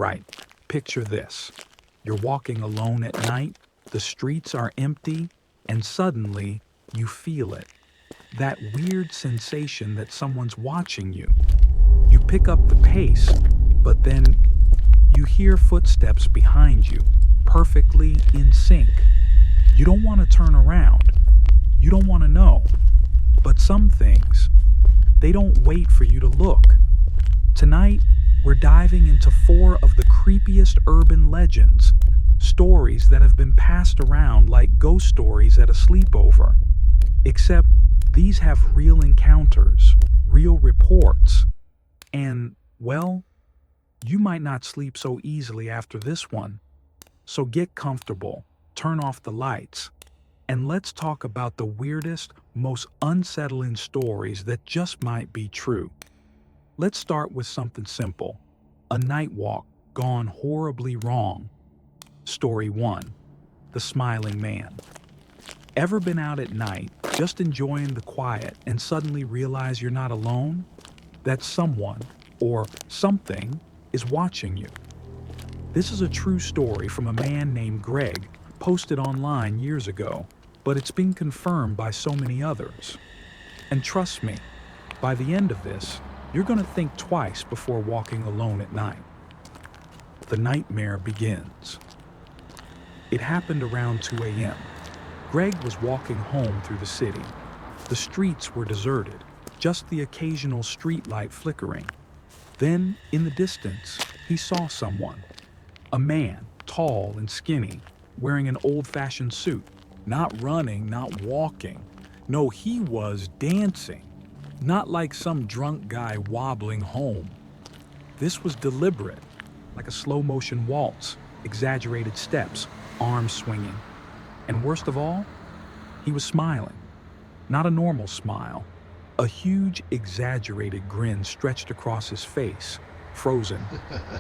right, picture this. You're walking alone at night, the streets are empty, and suddenly you feel it. That weird sensation that someone's watching you. You pick up the pace, but then you hear footsteps behind you, perfectly in sync. You don't want to turn around. You don't want to know. But some things, they don't wait for you to look. Tonight, we're diving into 4 of the creepiest urban legends, stories that have been passed around like ghost stories at a sleepover. Except these have real encounters, real reports, and, well, you might not sleep so easily after this one. So get comfortable, turn off the lights, and let's talk about the weirdest, most unsettling stories that just might be true. Let's start with something simple. A night walk gone horribly wrong. Story 1. The Smiling Man. Ever been out at night, just enjoying the quiet, and suddenly realize you're not alone? That someone, or something, is watching you. This is a true story from a man named Greg, posted online years ago, but it's been confirmed by so many others. And trust me, by the end of this, you're going to think twice before walking alone at night. The nightmare begins. It happened around 2 a.m. Greg was walking home through the city. The streets were deserted, just the occasional street light flickering. Then, in the distance, he saw someone. A man, tall and skinny, wearing an old-fashioned suit. Not running, not walking. No, he was dancing. Not like some drunk guy wobbling home. This was deliberate, like a slow-motion waltz, exaggerated steps, arms swinging. And worst of all, he was smiling. Not a normal smile. A huge, exaggerated grin stretched across his face, frozen,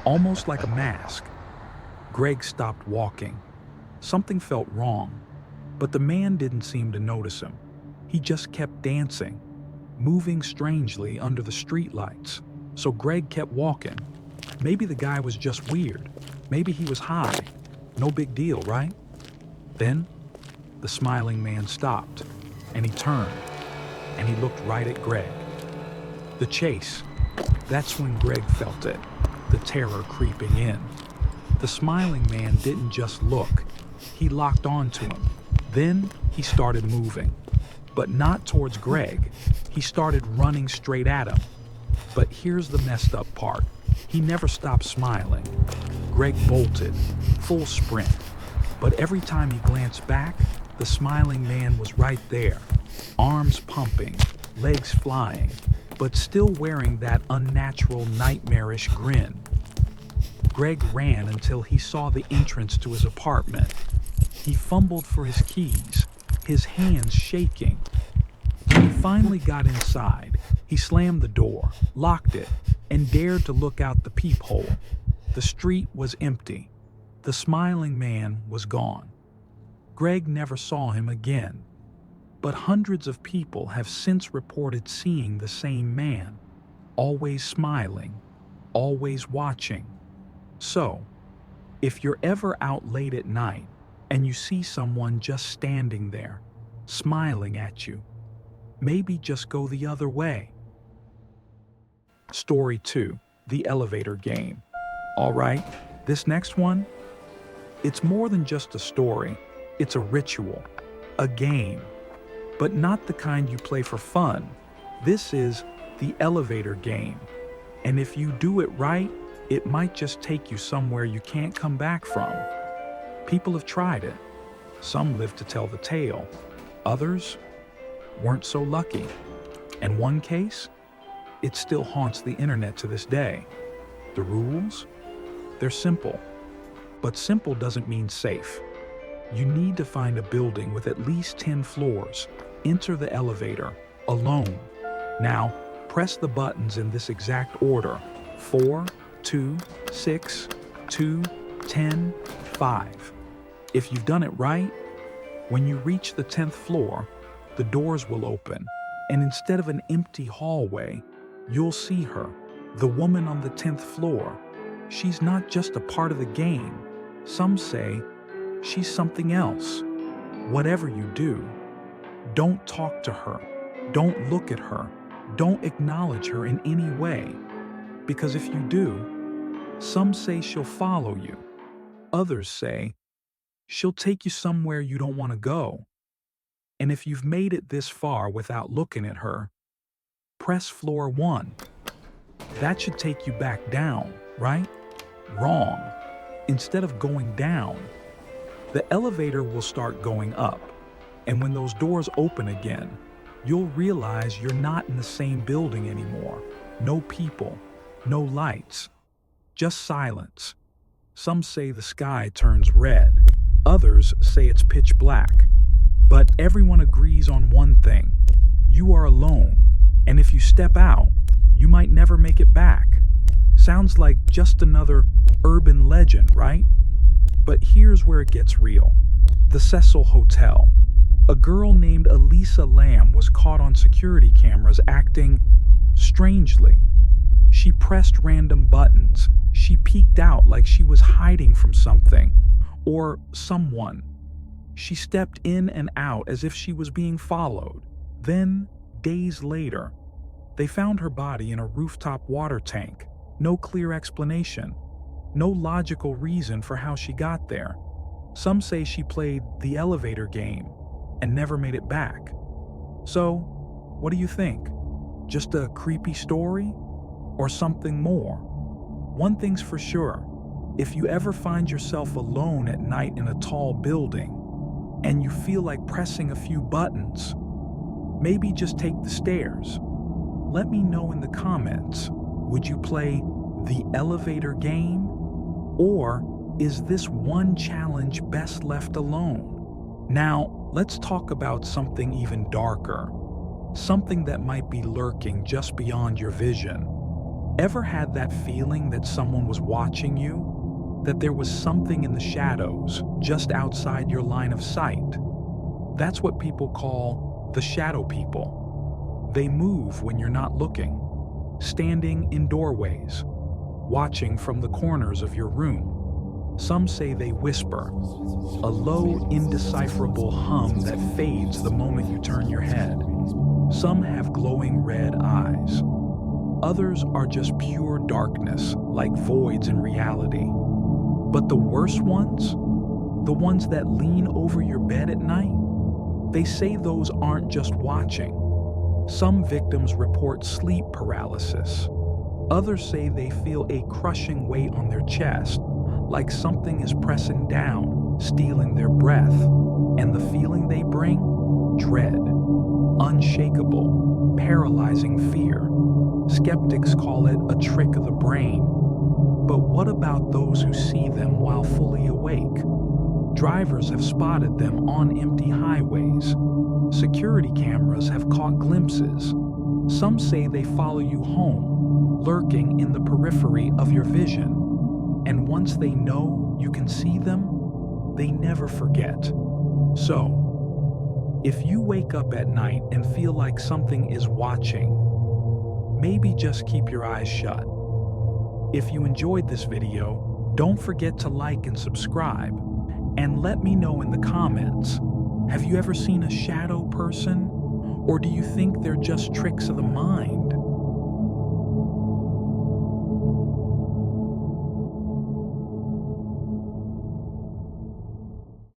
almost like a mask. Greg stopped walking. Something felt wrong, but the man didn't seem to notice him. He just kept dancing, moving strangely under the streetlights. So Greg kept walking. Maybe the guy was just weird. Maybe he was high. No big deal, right? Then, the smiling man stopped, and he turned, and he looked right at Greg. The chase. That's when Greg felt it, the terror creeping in. The smiling man didn't just look. He locked onto him. Then he started moving, but not towards Greg. He started running straight at him. But here's the messed up part. He never stopped smiling. Greg bolted, full sprint. But every time he glanced back, the smiling man was right there, arms pumping, legs flying, but still wearing that unnatural, nightmarish grin. Greg ran until he saw the entrance to his apartment. He fumbled for his keys, his hands shaking. When he finally got inside, he slammed the door, locked it, and dared to look out the peephole. The street was empty. The smiling man was gone. Greg never saw him again, but hundreds of people have since reported seeing the same man, always smiling, always watching. So, if you're ever out late at night and you see someone just standing there, smiling at you, maybe just go the other way. Story 2, the elevator game. All right, this next one, it's more than just a story. It's a ritual, a game, but not the kind you play for fun. This is the elevator game. And if you do it right, it might just take you somewhere you can't come back from. People have tried it. Some live to tell the tale. Others weren't so lucky. And one case, it still haunts the internet to this day. The rules? They're simple. But simple doesn't mean safe. You need to find a building with at least 10 floors. Enter the elevator, alone. Now, press the buttons in this exact order. 4, 2, 6, 2, 10, 5. If you've done it right, when you reach the 10th floor, the doors will open, and instead of an empty hallway, you'll see her, the woman on the 10th floor. she's not just a part of the game. Some say she's something else. Whatever you do, don't talk to her. Don't look at her. Don't acknowledge her in any way. Because if you do, some say she'll follow you. Others say she'll take you somewhere you don't want to go. And if you've made it this far without looking at her, press floor 1. That should take you back down, right? Wrong. Instead of going down, the elevator will start going up. And when those doors open again, you'll realize you're not in the same building anymore. No people, no lights, just silence. Some say the sky turns red. Others say it's pitch black. But everyone agrees on one thing. You are alone. And if you step out, you might never make it back. Sounds like just another urban legend, right? But here's where it gets real. The Cecil Hotel. A girl named Elisa Lamb was caught on security cameras acting strangely. She pressed random buttons. She peeked out like she was hiding from something or someone. She stepped in and out as if she was being followed. Then, days later, they found her body in a rooftop water tank. No clear explanation. No logical reason for how she got there. Some say she played the elevator game and never made it back. So, what do you think? Just a creepy story? Or something more? One thing's for sure. If you ever find yourself alone at night in a tall building and you feel like pressing a few buttons, maybe just take the stairs. Let me know in the comments. Would you play the elevator game? Or is this one challenge best left alone? Now, let's talk about something even darker. Something that might be lurking just beyond your vision. Ever had that feeling that someone was watching you? That there was something in the shadows just outside your line of sight? That's what people call the shadow people. They move when you're not looking, standing in doorways, watching from the corners of your room. Some say they whisper, a low, indecipherable hum that fades the moment you turn your head. Some have glowing red eyes. Others are just pure darkness, like voids in reality. But the worst ones, the ones that lean over your bed at night, they say those aren't just watching. Some victims report sleep paralysis. Others say they feel a crushing weight on their chest, like something is pressing down, stealing their breath. And the feeling they bring? Dread, unshakable, paralyzing fear. Skeptics call it a trick of the brain. But what about those who see them while fully awake? Drivers have spotted them on empty highways. Security cameras have caught glimpses. Some say they follow you home, lurking in the periphery of your vision. And once they know you can see them, they never forget. So, if you wake up at night and feel like something is watching, maybe just keep your eyes shut. If you enjoyed this video, don't forget to like and subscribe. And let me know in the comments, have you ever seen a shadow person? Or do you think they're just tricks of the mind?